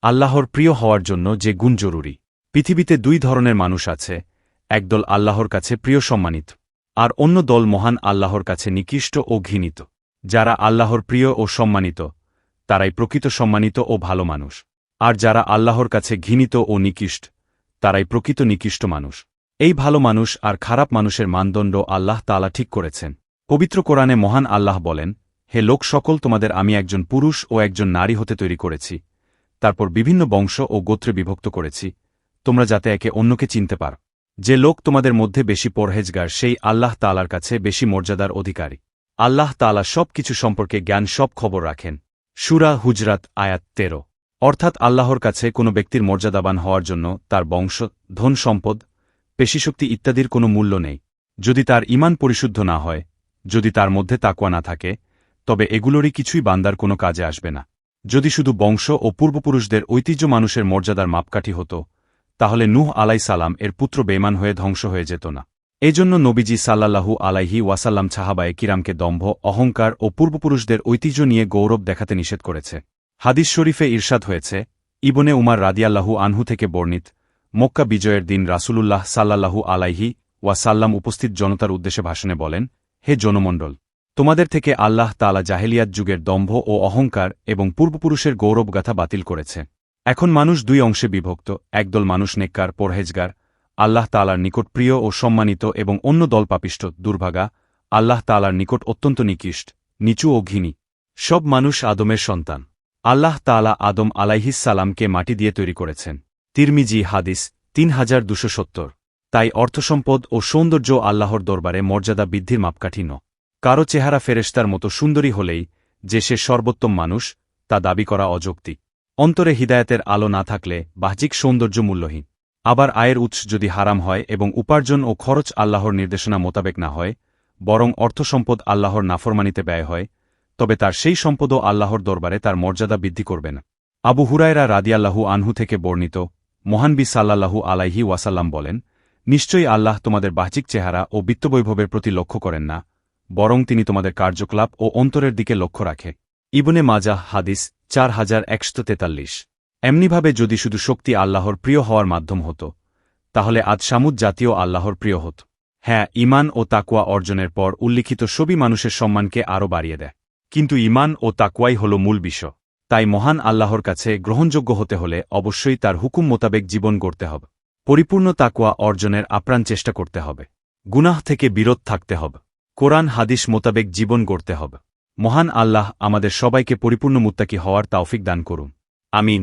আল্লাহর প্রিয় হওয়ার জন্য যে গুণ জরুরি। পৃথিবীতে দুই ধরনের মানুষ আছে, একদল আল্লাহর কাছে প্রিয় সম্মানিত, আর অন্য দল মহান আল্লাহর কাছে নিকৃষ্ট ও ঘৃণিত। যারা আল্লাহর প্রিয় ও সম্মানিত, তারাই প্রকৃত সম্মানিত ও ভালো মানুষ, আর যারা আল্লাহর কাছে ঘৃণিত ও নিকৃষ্ট, তারাই প্রকৃত নিকৃষ্ট মানুষ। এই ভালো মানুষ আর খারাপ মানুষের মানদণ্ড আল্লাহ তাআলা ঠিক করেছেন। পবিত্র কোরআনে মহান আল্লাহ বলেন, হে লোক সকল, তোমাদের আমি একজন পুরুষ ও একজন নারী হতে তৈরি করেছি, তারপর বিভিন্ন বংশ ও গোত্রে বিভক্ত করেছি, তোমরা যাতে একে অন্যকে চিনতে পার। যে লোক তোমাদের মধ্যে বেশি পরহেজগার সেই আল্লাহ তাআলার কাছে বেশি মর্যাদার অধিকারী। আল্লাহ তাআলা সব কিছু সম্পর্কে জ্ঞান, সব খবর রাখেন। সূরা হুজরাত আয়াত 13। অর্থাৎ আল্লাহর কাছে কোনো ব্যক্তির মর্যাদাবান হওয়ার জন্য তার বংশ, ধন সম্পদ, পেশিশক্তি ইত্যাদির কোনো মূল্য নেই। যদি তার ঈমান পরিশুদ্ধ না হয়, যদি তার মধ্যে তাকওয়া না থাকে, তবে এগুলোরই কিছুই বান্দার কোনো কাজে আসবে না। যদি শুধু বংশ ও পূর্বপুরুষদের ঐতিহ্য মানুষের মর্যাদার মাপকাঠি হতো, তাহলে নূহ আলাইহিস সালাম এর পুত্র বেঈমান হয়ে ধ্বংস হয়ে যেত না। এজন্য নবীজি সাল্লাল্লাহু আলাইহি ওয়াসাল্লাম সাহাবায়ে কিরামকে দম্ভ, অহংকার ও পূর্বপুরুষদের ঐতিহ্য নিয়ে গৌরব দেখাতে নিষেধ করেছে। হাদিস শরীফে ইরশাদ হয়েছে, ইবনে উমার রাদিয়াল্লাহু আনহু থেকে বর্ণিত, মক্কা বিজয়ের দিন রাসূলুল্লাহ সাল্লাল্লাহু আলাইহি ওয়াসাল্লাম উপস্থিত জনতার উদ্দেশ্যে ভাষণে বলেন, হে জনমণ্ডল, তোমাদের থেকে আল্লাহ তাআলা জাহেলিয়াত যুগের দম্ভ ও অহংকার এবং পূর্বপুরুষের গৌরবগাথা বাতিল করেছে। এখন মানুষ দুই অংশে বিভক্ত, একদল মানুষ নেককার, পরহেজগার, আল্লাহ তাআলার নিকট প্রিয় ও সম্মানিত, এবং অন্য দল পাপিষ্ঠ, দুর্ভাগা, আল্লাহ তাআলার নিকট অত্যন্ত নিকৃষ্ট, নিচু ও ঘৃণী। সব মানুষ আদমের সন্তান। আল্লাহ তাআলা আদম আলাইহিস সালামকে মাটি দিয়ে তৈরি করেছেন। তিরমিজি হাদিস 3270। তাই অর্থসম্পদ ও সৌন্দর্য আল্লাহর দরবারে মর্যাদা বৃদ্ধির মাপকাঠি ন। কারো চেহারা ফেরেশতার মতো সুন্দরী হলেই যে সে সর্বোত্তম মানুষ, তা দাবি করা অযৌক্তিক। অন্তরে হিদায়াতের আলো না থাকলে বাহ্যিক সৌন্দর্য মূল্যহীন। আবার আয়ের উৎস যদি হারাম হয় এবং উপার্জন ও খরচ আল্লাহর নির্দেশনা মোতাবেক না হয়, বরং অর্থসম্পদ আল্লাহর নাফরমানিতে ব্যয় হয়, তবে তার সেই সম্পদও আল্লাহর দরবারে তার মর্যাদা বৃদ্ধি করবে না। আবু হুরায়রা রাদিয়াল্লাহু আনহু থেকে বর্ণিত, মহানবী সাল্লাল্লাহু আলাইহি ওয়াসাল্লাম বলেন, নিশ্চয়ই আল্লাহ তোমাদের বাহ্যিক চেহারা ও বিত্তবৈভবের প্রতি লক্ষ্য করেন না, বরং তিনি তোমাদের কার্যকলাপ ও অন্তরের দিকে লক্ষ্য রাখে। ইবনে মাজাহ হাদিস 4143। এমনিভাবে যদি শুধু শক্তি আল্লাহর প্রিয় হওয়ার মাধ্যম হতো, তাহলে আজ সামুদ জাতীয় আল্লাহর প্রিয় হত। হ্যাঁ, ঈমান ও তাকওয়া অর্জনের পর উল্লিখিত সবই মানুষের সম্মানকে আরও বাড়িয়ে দেয়। কিন্তু ঈমান ও তাকওয়াই হল মূল বিষয়। তাই মহান আল্লাহর কাছে গ্রহণযোগ্য হতে হলে অবশ্যই তার হুকুম মোতাবেক জীবন গড়তে হবে। পরিপূর্ণ তাকওয়া অর্জনের আপ্রাণ চেষ্টা করতে হবে। গুনাহ থেকে বিরত থাকতে হবে। কোরআন হাদিস মোতাবেক জীবন গড়তে হবে। মহান আল্লাহ আমাদের সবাইকে পরিপূর্ণ মুত্তাকি হওয়ার তাওফিক দান করুন। আমিন।